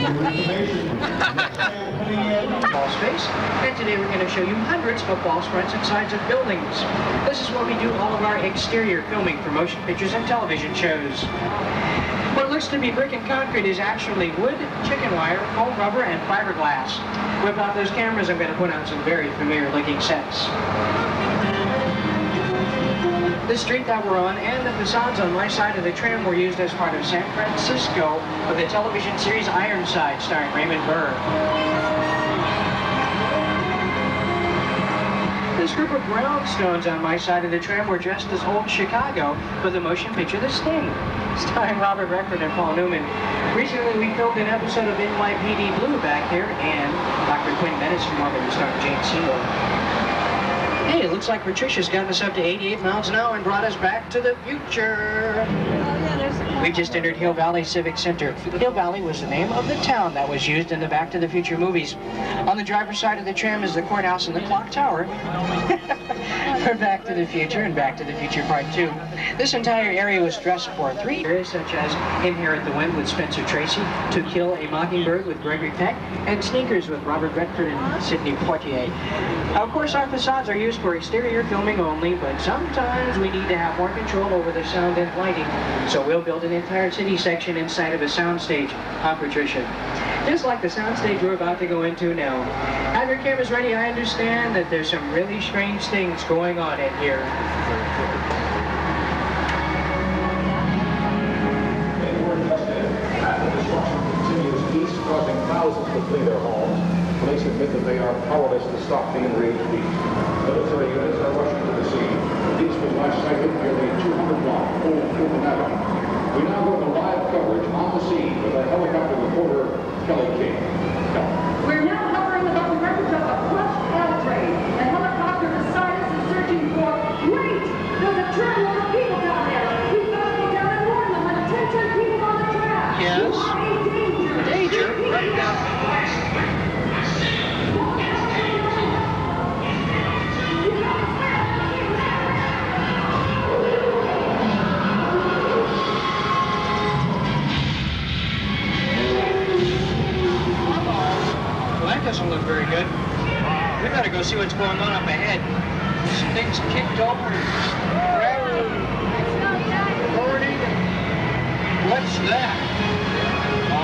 Ball space, and today we're going to show you hundreds of false fronts and sides of buildings. This is where we do all of our exterior filming for motion pictures and television shows. What looks to be brick and concrete is actually wood, chicken wire, foam rubber, and fiberglass. Without those cameras, I'm going to put on some very familiar looking sets. The street that we're on and the facades on my side of the tram were used as part of San Francisco of the television series Ironside, starring Raymond Burr. This group of brownstones on my side of the tram were dressed as old Chicago for the motion picture The Sting, starring Robert Redford and Paul Newman. Recently, we filmed an episode of NYPD Blue back here, and Dr. Quinn Bennett's from Marvin starring Jane Seymour. Hey, it looks like Patricia's gotten us up to 88 miles an hour and brought us back to the future. We've just entered Hill Valley Civic Center. Hill Valley was the name of the town that was used in the Back to the Future movies. On the driver's side of the tram is the courthouse and the clock tower for Back to the Future and Back to the Future Part 2. This entire area was dressed for 3 areas, such as Inherit the Wind with Spencer Tracy, To Kill a Mockingbird with Gregory Peck, and Sneakers with Robert Redford and Sidney Poitier. Of course, our facades are used for exterior filming only, but sometimes we need to have more control over the sound and lighting, so we'll build an entire city section inside of a soundstage. Huh, Patricia? Just like the soundstage we're about to go into now. Have your cameras ready. I understand that there's some really strange things going on in here. East, causing thousands to flee their homes. Police admit that they are powerless to stop the enraged beast. Military units are rushing to the scene. The beast was last sighted nearly 200 block through Manhattan. We now go to live coverage on the scene with our helicopter reporter, Kelly King. We're now hovering above the wreckage of a crushed L train. The helicopter beside us is searching for... Wait! There's a train load of people down there. We've got to go down and warn them. Attention, people on the track. Yes. You are in danger. Danger? Right now. Well, that doesn't look very good. We better go see what's going on up ahead. This thing's kicked over. What's that?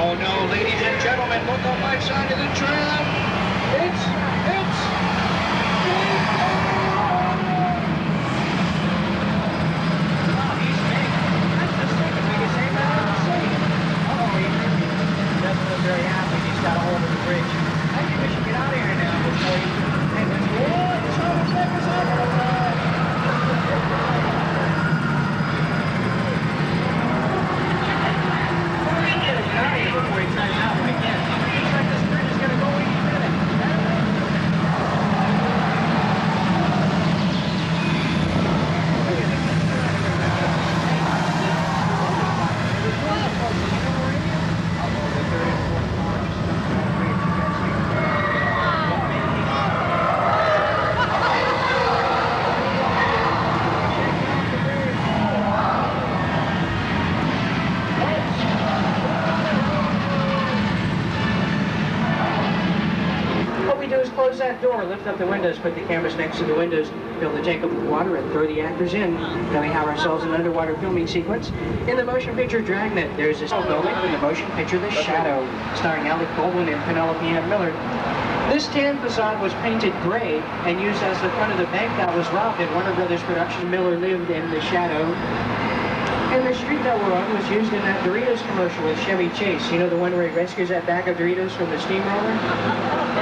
Oh no, ladies and gentlemen, look on my side of the tram. It's... Wow, he's big. That's the second biggest aim I've ever seen. Oh, he doesn't look very happy. He's got a hold of the bridge. I think we should get out of here now before he... Hey, let's go. It's almost like it's over. Before he tries out like this. Looks like this bridge is going to go any minute. Close that door, lift up the windows, put the cameras next to the windows, fill the tank up with water, and throw the actors in. Then we have ourselves an underwater filming sequence. In the motion picture Dragnet, there's this building in the motion picture The Shadow, starring Alec Baldwin and Penelope Ann Miller. This tan facade was painted gray and used as the front of the bank that was robbed at Warner Brothers production. Miller lived in The Shadow. And the street that we're on was used in that Doritos commercial with Chevy Chase. You know, the one where he rescues that bag of Doritos from the steamroller?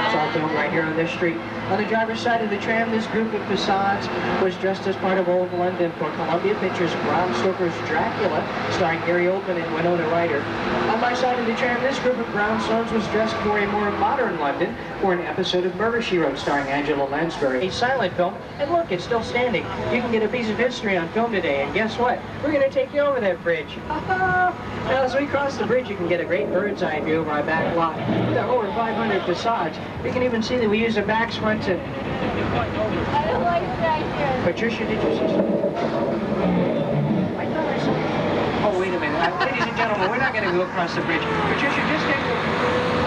It's all filmed right here on this street. On the driver's side of the tram, this group of facades was dressed as part of Old London for Columbia Pictures' Bram Stoker's Dracula, starring Gary Oldman and Winona Ryder. On my side of the tram, this group of brownstones was dressed for a more modern London for an episode of Murder, She Wrote, starring Angela Lansbury. A silent film, and look, it's still standing. You can get a piece of history on film today, and guess what? We're going to take you over that bridge. Now, as we cross the bridge, you can get a great bird's eye view of our back lot. With our over 500 facades, you can even see that we use a back front and... I don't like that here. Patricia, did you see something? I thought I saw... Oh, wait a minute. Ladies and gentlemen, we're not going to go across the bridge. Patricia, just take...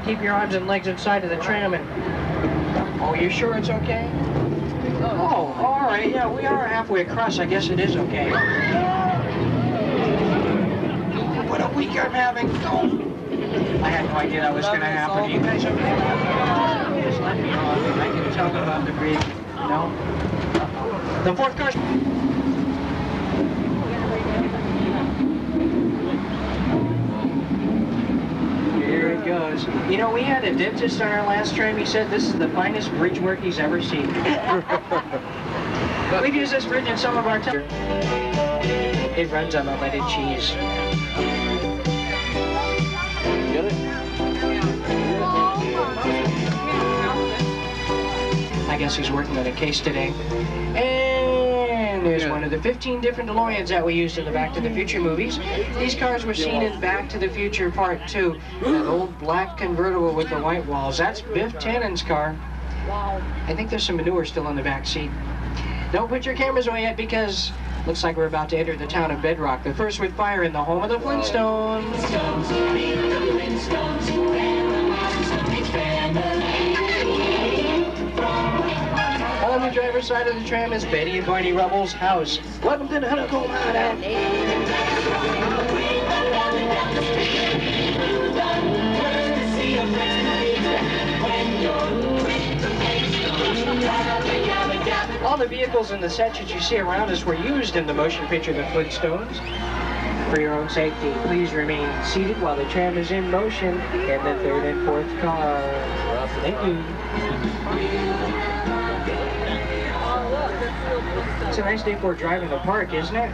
keep your arms and legs inside of the tram and... Oh, you sure it's okay? Oh, all right, yeah, we are halfway across. I guess it is okay. What a week I'm having. Oh. I had no idea that was going to happen. You guys okay? Just let me off. I can tell about the breathing, you know? The fourth car's... Here it goes. You know, we had a dentist on our last tram. He said this is the finest bridge work he's ever seen. We've used this bridge in some of our... It runs on unleaded cheese. Get it? I guess he's working on a case today. And there's one of the 15 different DeLoreans that we used in the Back to the Future movies. These cars were seen in Back to the Future Part 2. That old black convertible with the white walls. That's Biff Tannen's car. Wow. I think there's some manure still in the back seat. Don't put your cameras away yet because looks like we're about to enter the town of Bedrock. The first with fire in the home of the Flintstones. On the driver's side of the tram is Betty and Barney Rubble's house. Welcome to the Honeycomb Hideout. All the vehicles in the sets that you see around us were used in the motion picture The Flintstones. For your own safety, please remain seated while the tram is in motion in the third and fourth car. Thank you. It's a nice day for driving the park, isn't it?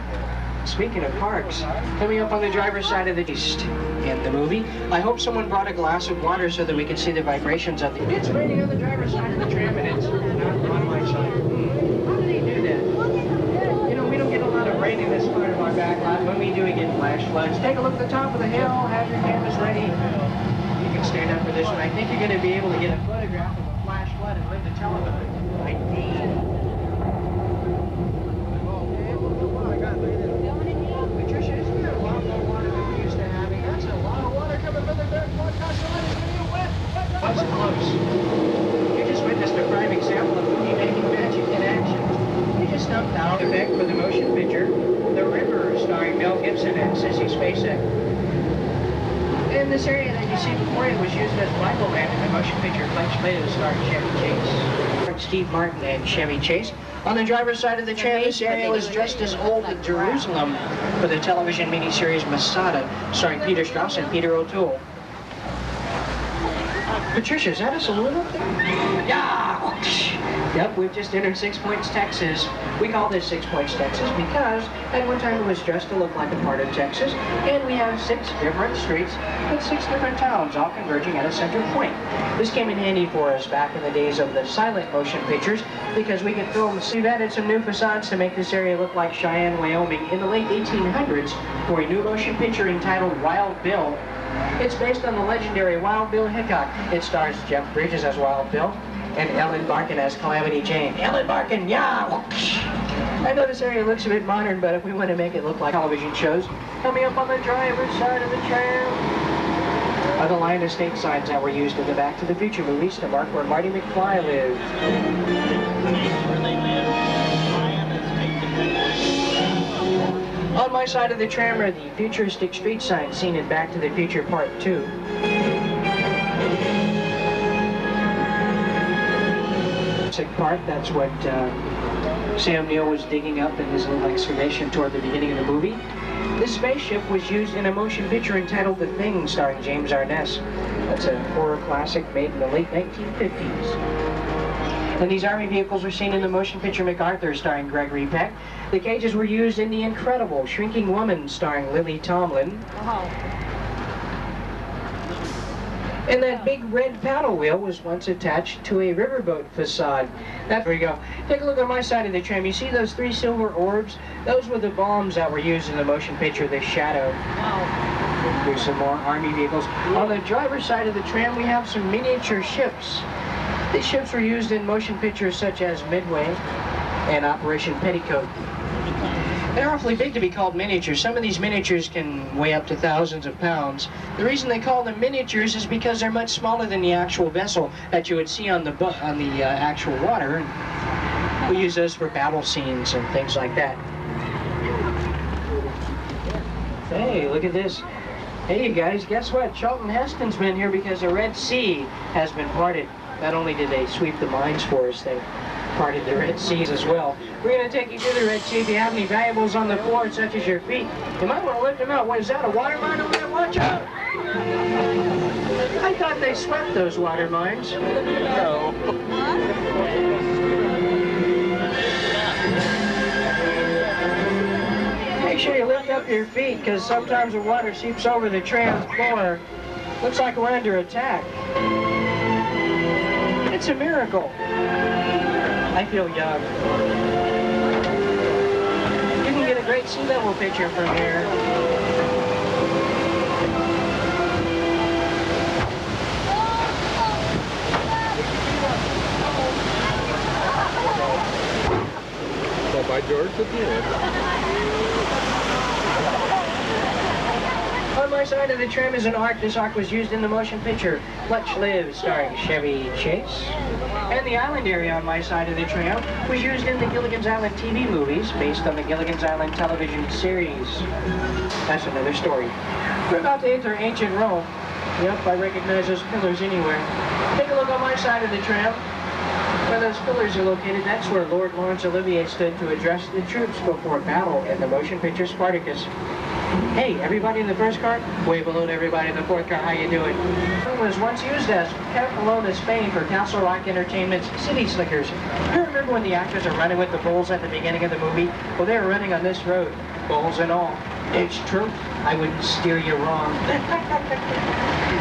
Speaking of parks, coming up on the driver's side of the east in the movie, I hope someone brought a glass of water so that we can see the vibrations of the... It's raining on the driver's side of the tram and it's not on my side. How do they do that? You know, we don't get a lot of rain in this part of our back lot. When we do, we get flash floods. Take a look at the top of the hill, have your cameras ready. You can stand up for this one. I think you're going to be able to get a photograph of a flash flood and live to tell about it. I need. Patricia, isn't there a lot more water than we used to have? That's a lot of water coming from the third floor. What's close? You just witnessed a prime example of movie-making magic in action. You just stumped out effect for the motion picture The River, starring Mel Gibson and Sissy Spacek. And this area that you see before you was used as Michael Land in the motion picture Fletch Later, starring Chevy Chase. Steve Martin and Chevy Chase. On the driver's side of the tram, this area was dressed as Old Jerusalem for the television miniseries Masada, starring Peter Strauss and Peter O'Toole. Patricia, is that a saloon up there? Yeah! Yep, we've just entered 6 Points, Texas. We call this 6 Points, Texas because at one time it was dressed to look like a part of Texas, and we have 6 different streets with 6 different towns, all converging at a center point. This came in handy for us back in the days of the silent motion pictures because we could film. We've added some new facades to make this area look like Cheyenne, Wyoming in the late 1800s for a new motion picture entitled Wild Bill. It's based on the legendary Wild Bill Hickok. It stars Jeff Bridges as Wild Bill and Ellen Barkin as Calamity Jane. Ellen Barkin, yeah! I know this area looks a bit modern, but if we want to make it look like television shows, coming up on the driver's side of the tram are the Lion Estate signs that were used in the Back to the Future movies to mark where Marty McFly lived. On my side of the tram are the futuristic street signs seen in Back to the Future Part 2. Park, that's what Sam Neill was digging up in his little excavation toward the beginning of the movie. This spaceship was used in a motion picture entitled The Thing, starring James Arness. That's a horror classic made in the late 1950s. And these army vehicles were seen in the motion picture MacArthur, starring Gregory Peck. The cages were used in The Incredible Shrinking Woman, starring Lily Tomlin. Wow. And that big red paddle wheel was once attached to a riverboat facade. There we go. Take a look on my side of the tram. You see those 3 silver orbs? Those were the bombs that were used in the motion picture The Shadow. Wow. There's some more army vehicles. On the driver's side of the tram, we have some miniature ships. These ships were used in motion pictures such as Midway and Operation Petticoat. They're awfully big to be called miniatures. Some of these miniatures can weigh up to thousands of pounds. The reason they call them miniatures is because they're much smaller than the actual vessel that you would see on the actual water. And we use those for battle scenes and things like that. Hey, look at this. Hey, you guys, guess what? Charlton Heston's been here because the Red Sea has been parted. Not only did they sweep the mines for us, they parted the Red Seas as well. We're going to take you to the Red Sea. If you have any valuables on the floor, such as your feet, you might want to lift them out. What is that, a water mine over there? Watch out! I thought they swept those water mines. No. Make sure you lift up your feet, because sometimes the water seeps over the tram floor. Looks like we're under attack. It's a miracle. I feel young. You can get a great sea level picture from here. Well, by George, at the end. On my side of the tram is an ark. This ark was used in the motion picture Much Live, starring Chevy Chase. And the island area on my side of the tram was used in the Gilligan's Island TV movies based on the Gilligan's Island television series. That's another story. We're about to enter ancient Rome. Yep, I recognize those pillars anywhere. Take a look on my side of the tram. Where those pillars are located, that's where Lord Laurence Olivier stood to address the troops before battle in the motion picture Spartacus. Hey, everybody in the first car, wave hello to everybody in the fourth car, how you doing? It was once used as Pamplona, Spain for Castle Rock Entertainment's City Slickers. You remember when the actors are running with the bulls at the beginning of the movie? Well, they were running on this road, bulls and all. It's true, I wouldn't steer you wrong.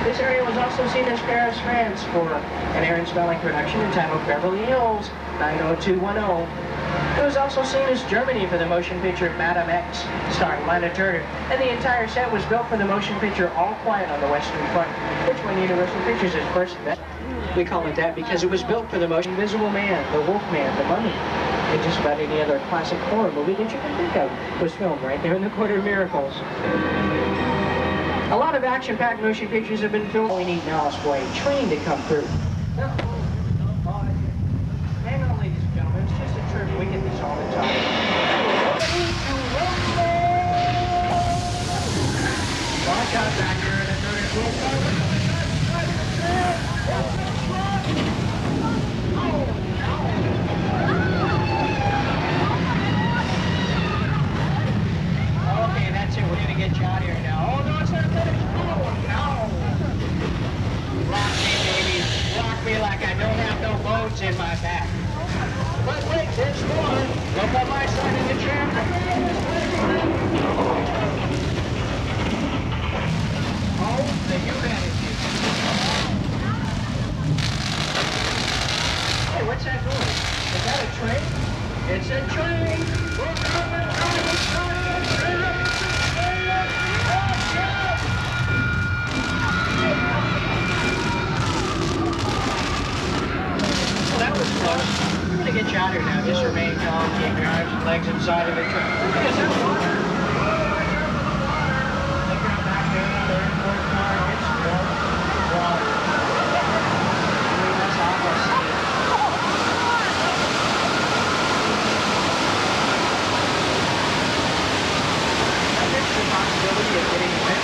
This area was also seen as Paris, France for an Aaron Spelling production entitled Beverly Hills 90210. It was also seen as Germany for the motion picture Madame X, starring Lana Turner, and the entire set was built for the motion picture All Quiet on the Western Front, which won Universal Pictures its first best. We call it that because it was built for the motion Invisible Man, the Wolf Man, the Mummy, and just about any other classic horror movie that you can think of was filmed right there in the Quarter of Miracles. A lot of action-packed motion pictures have been filmed. All we need now is for a train to come through. Hang on, ladies and gentlemen, it's just a trip. We get this all the time. Watch out back here in the Okay, that's it. We're going to get you out of here now. Oh, no, it's not finished. Oh, no. Rock me, baby. Rock me like I don't have no bones in my back. But wait, there's more. Look on my side of the tram. Oh, the humanity. Hey, what's that doing? Is that a train? It's a train. We're coming on the train. Well, that was close. We're going to get you out here now. Just remain calm. Keep your arms and legs inside of the train. Is that water? Look around back there in the third, fourth car. It's water. That's awful. There's the possibility of getting wet.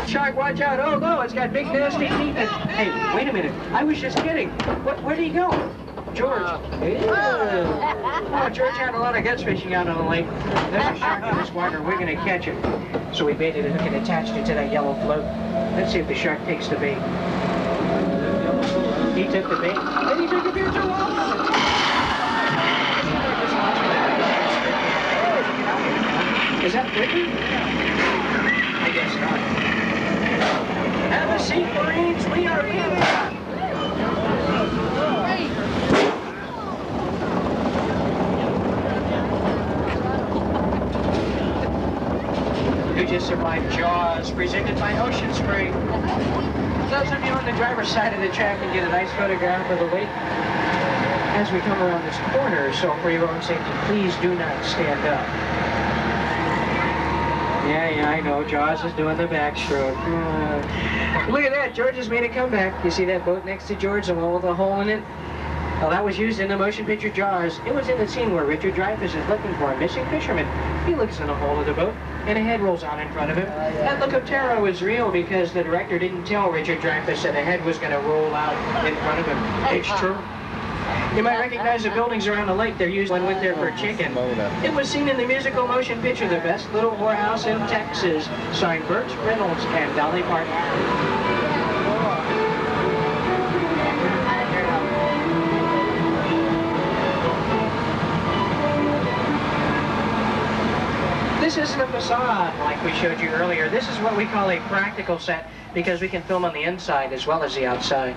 Shark, watch out. Oh, no, it's got big, nasty teeth. Hey, wait a minute. I was just kidding. Where'd he go? George. Oh, George had a lot of guts fishing out on the lake. There's a shark in this water. We're going to catch it. So we baited it and attached it to that yellow float. Let's see if the shark takes the bait. He took the bait. And he took the bait too long. Is that flipping? I guess not. Have a seat, Marines. We are in. You just survived Jaws. presented by Ocean Spray. Those of you on the driver's side of the track can get a nice photograph of the lake as we come around this corner, so for your own safety, please do not stand up. Yeah, I know, Jaws is doing the backstroke. Look at that, George has made a comeback. You see that boat next to George, the one with a hole in it? Well, that was used in the motion picture Jaws. It was in the scene where Richard Dreyfuss is looking for a missing fisherman. He looks in the hole of the boat, and a head rolls out in front of him. That look of terror was real because the director didn't tell Richard Dreyfuss that a head was going to roll out in front of him. It's true. You might recognize the buildings around the lake. They're used when went there for chicken. It was seen in the musical motion picture The Best Little Whorehouse in Texas, starring Burt Reynolds and Dolly Parton. This isn't a facade like we showed you earlier. This is what we call a practical set because we can film on the inside as well as the outside.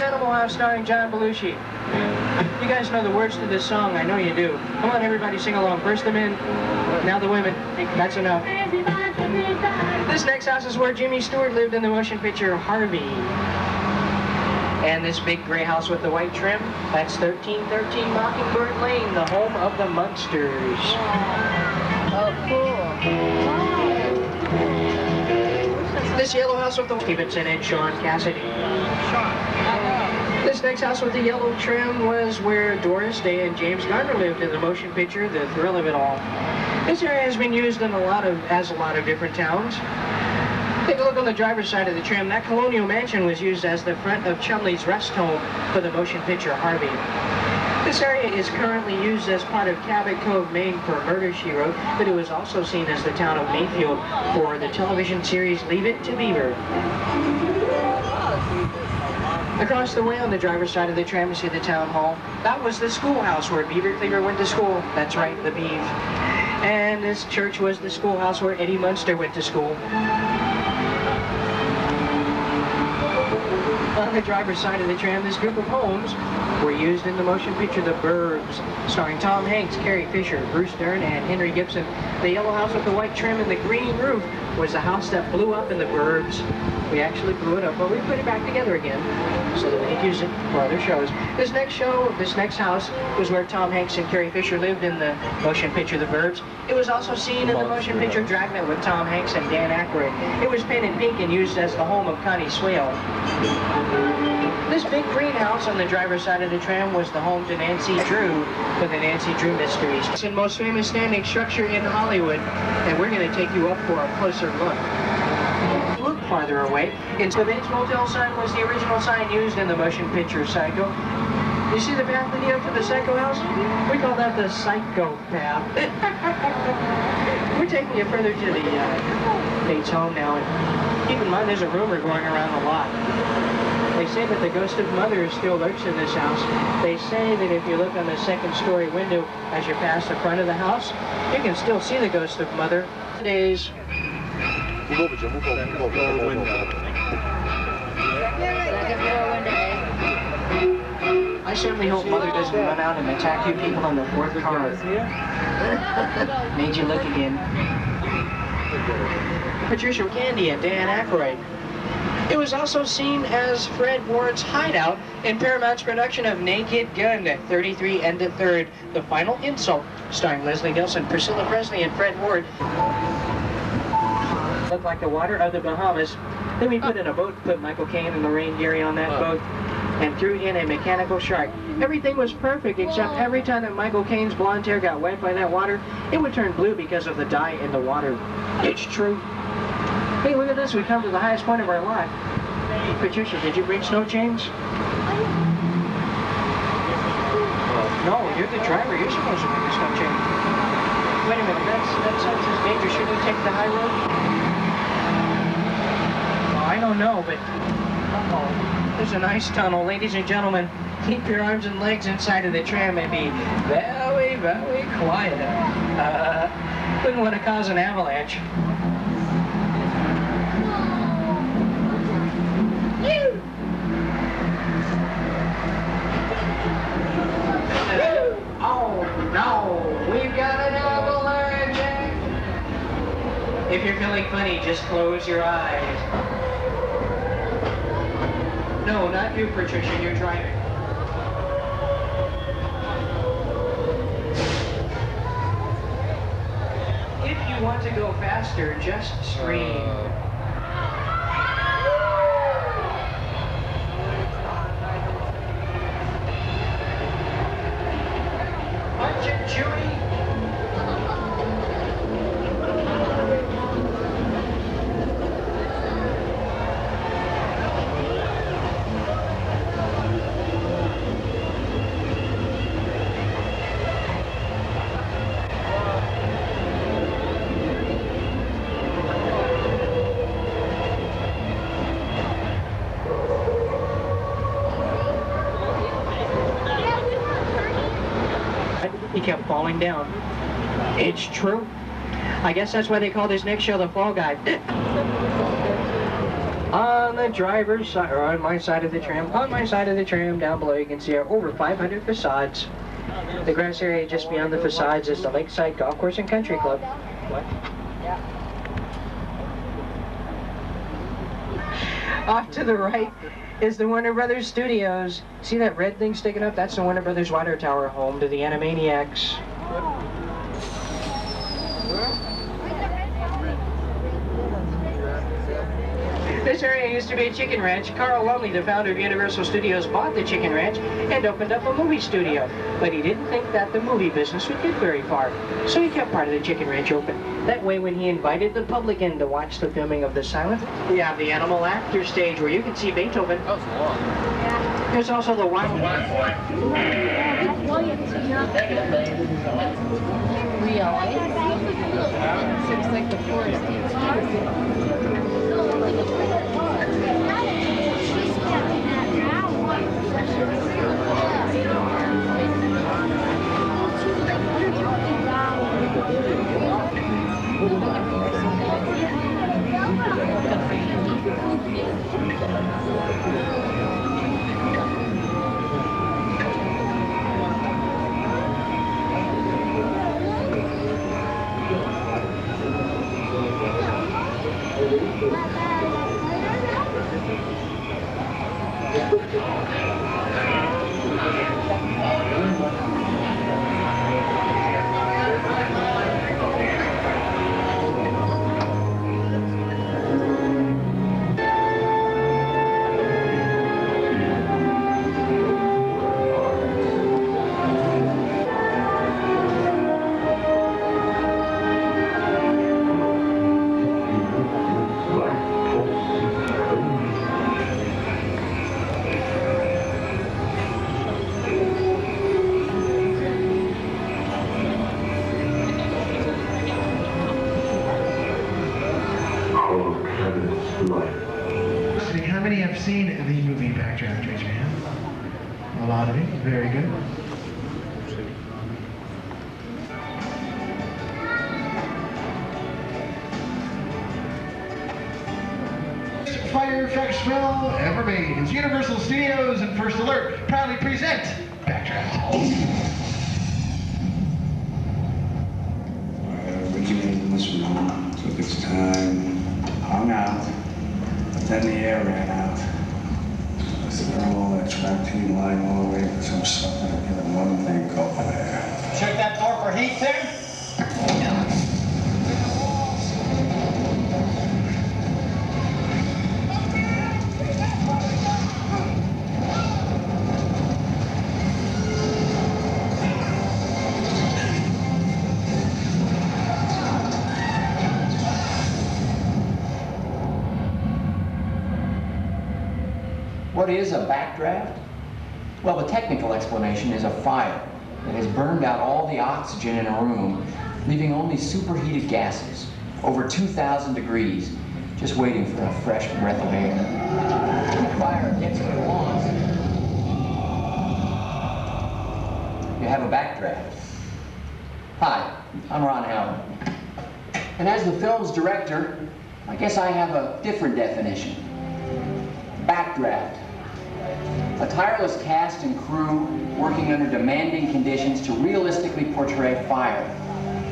Animal House starring John Belushi. You guys know the words to this song. I know you do. Come on, everybody, sing along. First the men, now the women. That's enough. This next house is where Jimmy Stewart lived in the motion picture Harvey. And this big gray house with the white trim, that's 1313 Mockingbird Lane, the home of the Munsters. Oh, cool. This yellow house with the Stevenson and Sean Cassidy. This next house with the yellow trim was where Doris Day and James Garner lived in the motion picture The Thrill of It All. This area has been used in a lot of different towns. Take a look on the driver's side of the trim. That colonial mansion was used as the front of Chumley's rest home for the motion picture Harvey. This area is currently used as part of Cabot Cove, Maine for Murder, She Wrote, but it was also seen as the town of Mayfield for the television series Leave It to Beaver. Across the way on the driver's side of the tram, you see the town hall. That was the schoolhouse where Beaver Cleaver went to school. That's right, the Beav. And this church was the schoolhouse where Eddie Munster went to school. On the driver's side of the tram, this group of homes were used in the motion picture The Burbs, starring Tom Hanks, Carrie Fisher, Bruce Dern, and Henry Gibson. The yellow house with the white trim and the green roof was the house that blew up in The Burbs. We actually blew it up, but we put it back together again so that we could use it for other shows. This next house was where Tom Hanks and Carrie Fisher lived in the motion picture The Burbs. It was also seen in the motion picture Dragnet with Tom Hanks and Dan Aykroyd. It was painted pink and used as the home of Connie Swale. This big greenhouse on the driver's side of the tram was the home to Nancy Drew for the Nancy Drew Mysteries. It's the most famous standing structure in Hollywood, and we're going to take you up for a closer look. Look farther away. The Bates Motel sign was the original sign used in the motion picture Psycho. You see the path leading up to the Psycho house? We call that the Psycho path. We're taking you further to the Bates home now, and keep in mind there's a rumor going around a lot. They say that the ghost of Mother still lurks in this house. They say that if you look on the second-story window as you pass the front of the house, you can still see the ghost of Mother. Today's I certainly hope Mother doesn't run out and attack you people on the fourth car. Made you look again. Patricia Candy and Dan Aykroyd. It was also seen as Fred Ward's hideout in Paramount's production of Naked Gun, 33 and a Third, The Final Insult, starring Leslie Nielsen, Priscilla Presley, and Fred Ward. Looked like the water of the Bahamas. Then we put in a boat, put Michael Caine and Lorraine Geary on that boat, and threw in a mechanical shark. Everything was perfect, except every time that Michael Caine's blonde hair got wet by that water, it would turn blue because of the dye in the water. It's true. Hey, look at this. We come to the highest point of our lot. Patricia, did you bring snow chains? No, you're the driver. You're supposed to bring the snow chain. Wait a minute. That sign says danger. Should we take the high road? Well, I don't know, but... Uh-oh. There's a nice tunnel. Ladies and gentlemen, keep your arms and legs inside of the tram and be very, very quiet. Wouldn't want to cause an avalanche. Oh, no, we've got an avalanche If you're feeling funny, just close your eyes. No, not you, Patricia, you're driving. If you want to go faster, just scream. Punch it, Chewie. He kept falling down. It's true. I guess that's why they call this next show the Fall Guy. On the driver's side, or on my side of the tram, down below you can see our over 500 facades. The grass area just beyond the facades is the Lakeside Golf Course and Country Club. What? Off to the right is the Warner Brothers Studios. See that red thing sticking up? That's the Warner Brothers Water Tower, home to the Animaniacs. This area used to be a chicken ranch. Carl Lumley, the founder of Universal Studios, bought the chicken ranch and opened up a movie studio. But he didn't think that the movie business would get very far, so he kept part of the chicken ranch open. That way, when he invited the public in to watch the filming of The Silent, we have the Animal Actor stage where you can see Beethoven. That was long. There's also the Wild One. Really? Looks like the forest is. How many have seen the movie Backdraft? Raise your hand. A lot of you. Very good. Fire effects film ever made. It's Universal Studios and First Alert proudly present Backdraft. Originated in this room, took its time, hung out, but then the air ran out. I threw all that tractine line all away for some something to give it one thing called air. Check that door for heat there. What is a backdraft? Well, the technical explanation is a fire that has burned out all the oxygen in a room, leaving only superheated gases, over 2,000 degrees, just waiting for a fresh breath of air. The fire gets what it wants. You have a backdraft. Hi, I'm Ron Howard. And as the film's director, I guess I have a different definition. Backdraft. A tireless cast and crew working under demanding conditions to realistically portray fire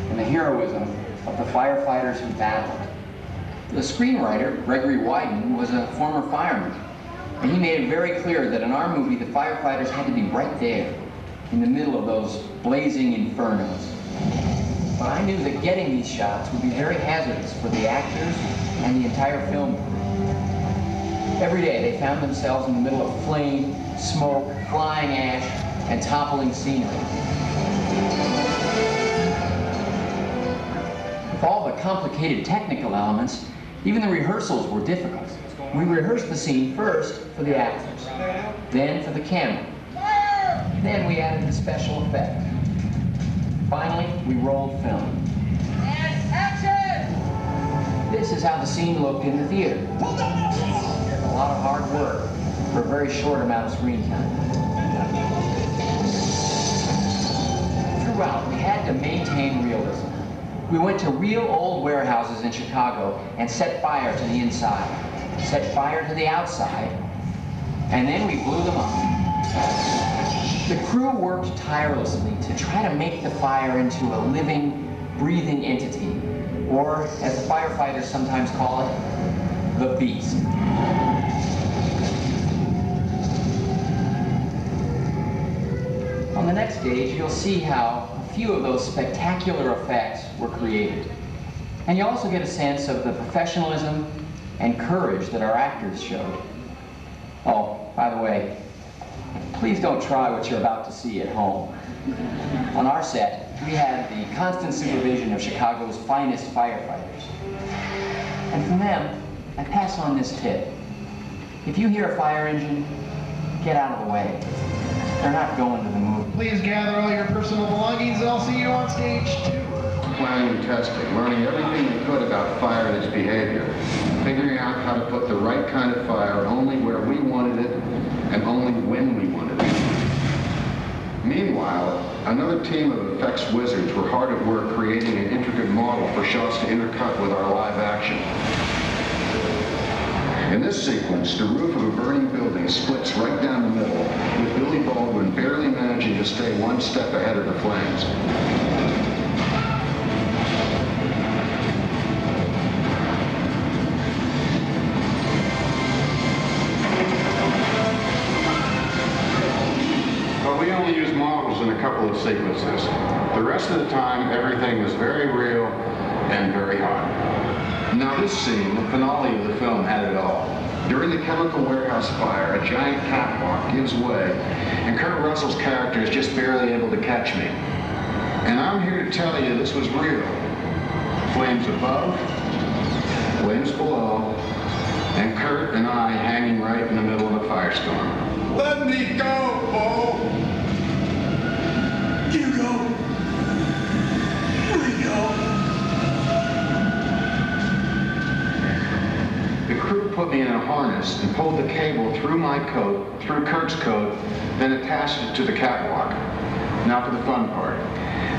and the heroism of the firefighters who battled. The screenwriter, Gregory Wyden, was a former fireman, and he made it very clear that in our movie, the firefighters had to be right there, in the middle of those blazing infernos. But I knew that getting these shots would be very hazardous for the actors and the entire film crew. Every day, they found themselves in the middle of flame, smoke, flying ash, and toppling scenery. With all the complicated technical elements, even the rehearsals were difficult. We rehearsed the scene first for the actors, then for the camera. Then we added the special effect. Finally, we rolled film. And action! This is how the scene looked in the theater. A lot of hard work for a very short amount of screen time. Throughout, we had to maintain realism. We went to real old warehouses in Chicago and set fire to the inside, set fire to the outside, and then we blew them up. The crew worked tirelessly to try to make the fire into a living, breathing entity, or as the firefighters sometimes call it, the beast. On the next stage, you'll see how a few of those spectacular effects were created. And you also get a sense of the professionalism and courage that our actors showed. Oh, by the way, please don't try what you're about to see at home. On our set, we had the constant supervision of Chicago's finest firefighters. And from them, I pass on this tip. If you hear a fire engine, get out of the way. They're not going to the movie. Please gather all your personal belongings and I'll see you on stage 2. Planning and testing, learning everything we could about fire and its behavior, figuring out how to put the right kind of fire only where we wanted it and only when we wanted it. Meanwhile, another team of effects wizards were hard at work creating an intricate model for shots to intercut with our live action. In this sequence, the roof of a burning building splits right down the middle, with Billy Baldwin barely managing to stay one step ahead of the flames. But we only used models in a couple of sequences. The rest of the time, everything was very real and very hot. Now this scene, the finale of the film, had it all. During the chemical warehouse fire, a giant catwalk gives way, and Kurt Russell's character is just barely able to catch me. And I'm here to tell you this was real. Flames above, flames below, and Kurt and I hanging right in the middle of a firestorm. Let me go, Bo! You go. Let me go. The crew put me in a harness and pulled the cable through my coat, through Kurt's coat, then attached it to the catwalk. Now for the fun part.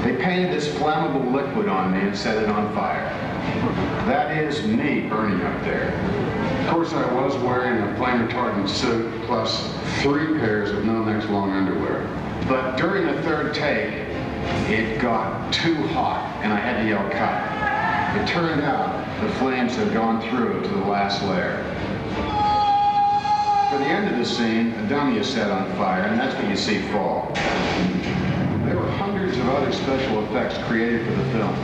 They painted this flammable liquid on me and set it on fire. That is me burning up there. Of course, I was wearing a flame retardant suit plus 3 pairs of Nomex long underwear. But during the third take, it got too hot and I had to yell cut. It turned out the flames had gone through to the last layer. For the end of the scene, a dummy is set on fire, and that's what you see fall. There were hundreds of other special effects created for the film.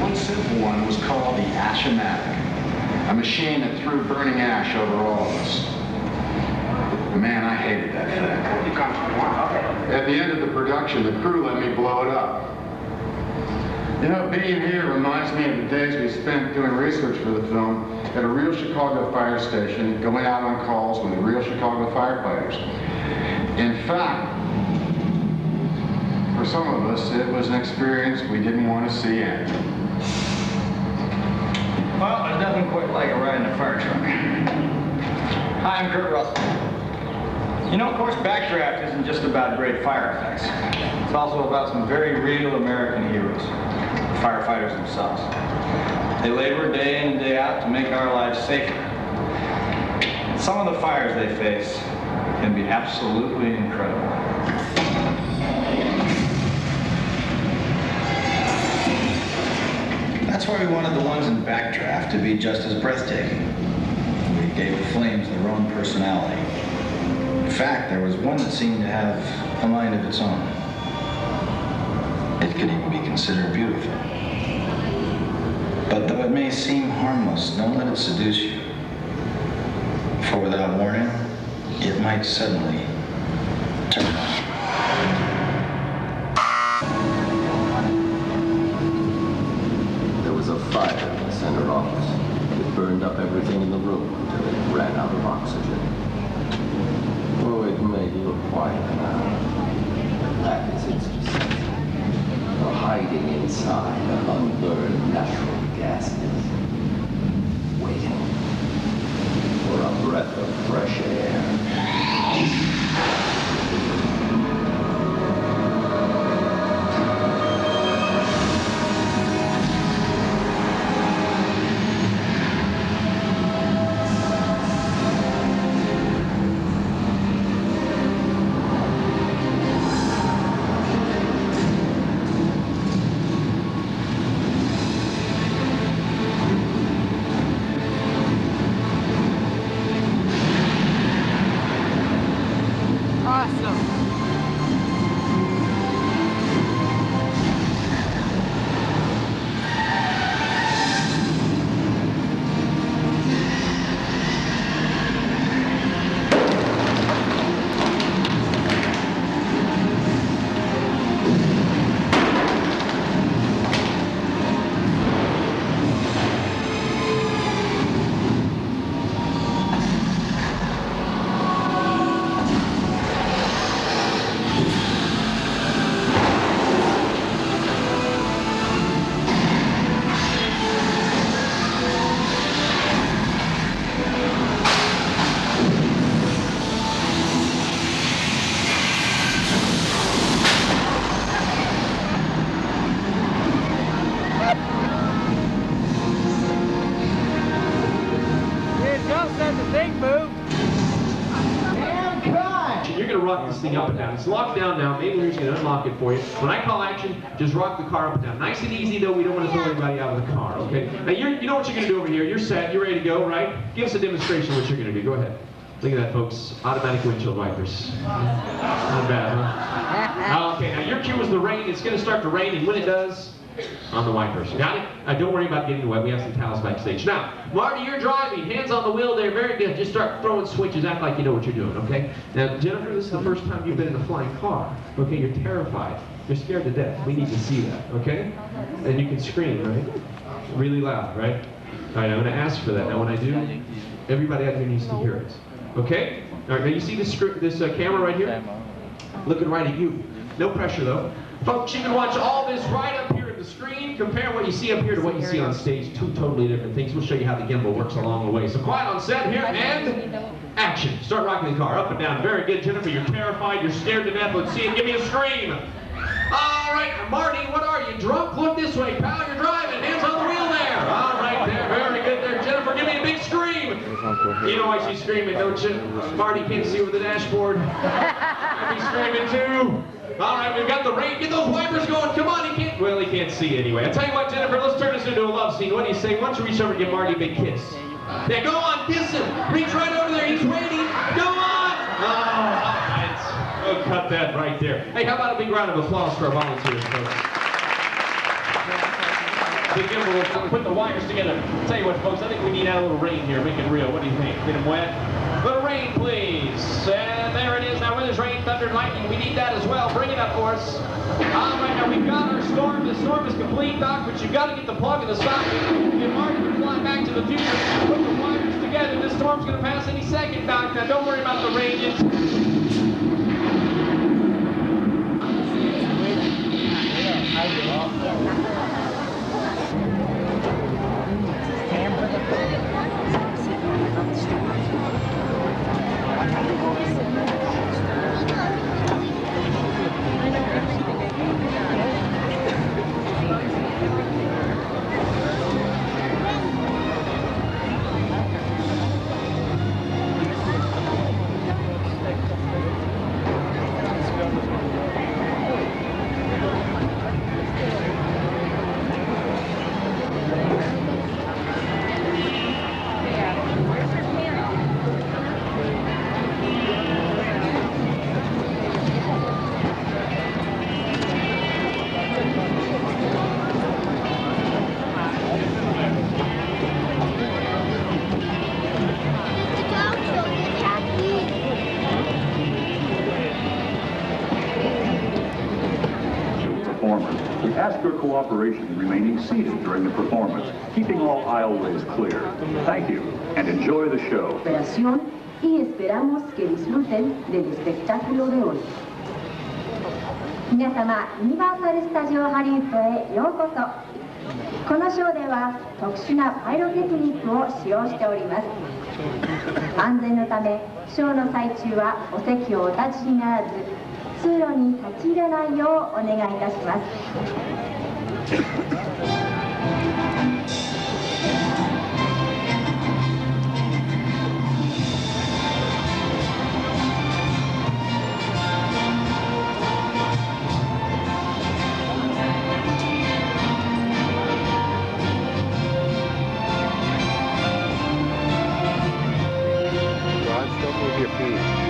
One simple one was called the Ash-O-Matic, a machine that threw burning ash over all of us. Man, I hated that thing. At the end of the production, the crew let me blow it up. You know, being here reminds me of the days we spent doing research for the film at a real Chicago fire station, going out on calls with the real Chicago firefighters. In fact, for some of us, it was an experience we didn't want to see end. Well, there's nothing quite like a ride in a fire truck. Hi, I'm Kurt Russell. You know, of course, Backdraft isn't just about great fire effects. It's also about some very real American heroes, the firefighters themselves. They labor day in and day out to make our lives safer. And some of the fires they face can be absolutely incredible. why we wanted the ones in Backdraft to be just as breathtaking. We gave the flames their own personality. In fact, there was one that seemed to have a mind of its own. It could even be considered beautiful. But though it may seem harmless, don't let it seduce you. For without warning, it might suddenly turn on you. There was a fire in the center office. It burned up everything in the room until it ran out of oxygen. Oh, it may look quiet now. That is its descent. For hiding inside unburned natural gases. Waiting for a breath of fresh air. This thing up and down. It's locked down now. Maybe we're just going to unlock it for you. When I call action, just rock the car up and down. Nice and easy, though. We don't want to throw anybody out of the car, okay? Now, you know what you're going to do over here. You're set. You're ready to go, right? Give us a demonstration of what you're going to do. Go ahead. Look at that, folks. Automatic windshield wipers. Not bad, huh? Okay, now your cue is the rain. It's going to start to rain, and when it does, on the wipers. Got it? Don't worry about getting wet. We have some towels backstage. Now, Marty, you're driving. Hands on the wheel there. Very good. Just start throwing switches. Act like you know what you're doing, okay? Now, Jennifer, this is the first time you've been in a flying car. Okay, you're terrified. You're scared to death. We need to see that, okay? And you can scream, right? Really loud, right? All right, I'm going to ask for that. Now, when I do, everybody out here needs to hear it. Okay? All right, now you see this camera right here? Looking right at you. No pressure, though. Folks, you can watch all this right up here at the screen. Compare what you see up here to what you see on stage. Two totally different things. We'll show you how the gimbal works along the way. So quiet on set here, and action. Start rocking the car up and down. Very good, Jennifer. You're terrified. You're scared to death. Let's see it. Give me a scream. All right, Marty, what are you? Drunk? Look this way, pal. You're driving. Hands on the wheel there. All right, there. Very good there. Jennifer, give me a big scream. You know why she's screaming, don't you? Marty can't see over the dashboard. I'd be screaming too. All right, we've got the rain. Get those wipers going. Come on, he can't. Well, he can't see anyway. I tell you what, Jennifer, let's turn this into a love scene. What do you say? Why don't you reach over and give Marty a big kiss? Yeah, go on, kiss him. Reach right over there. He's waiting. Go on. All right. We'll cut that right there. Hey, how about a big round of applause for our volunteers, folks? The gimbal will put the wires together. Tell you what, folks, I think we need a little rain here. Make it real. What do you think? Get them wet? Little rain, please. And there it is. Now, when there's rain, thunder, and lightning, we need that as well. Bring it up for us. All right, now we've got our storm. The storm is complete, Doc, but you've got to get the plug in the socket. Get Marty to fly back to the future. Put the wires together. This storm's going to pass any second, Doc. Now, don't worry about the rain. cooperation in remaining seated during the performance, keeping all aisleways clear. Thank you, and enjoy the show. Y esperamos que disfruten del espectáculo de hoy. 皆様、ユニバーサル・スタジオ・ハリウッドへようこそ。このショーでは特殊なパイロテクニックを使用しております。安全のため、ショーの最中はお席をお立ちにならず、通路に立ち入らないようお願いいたします。Rod, stop with your feet.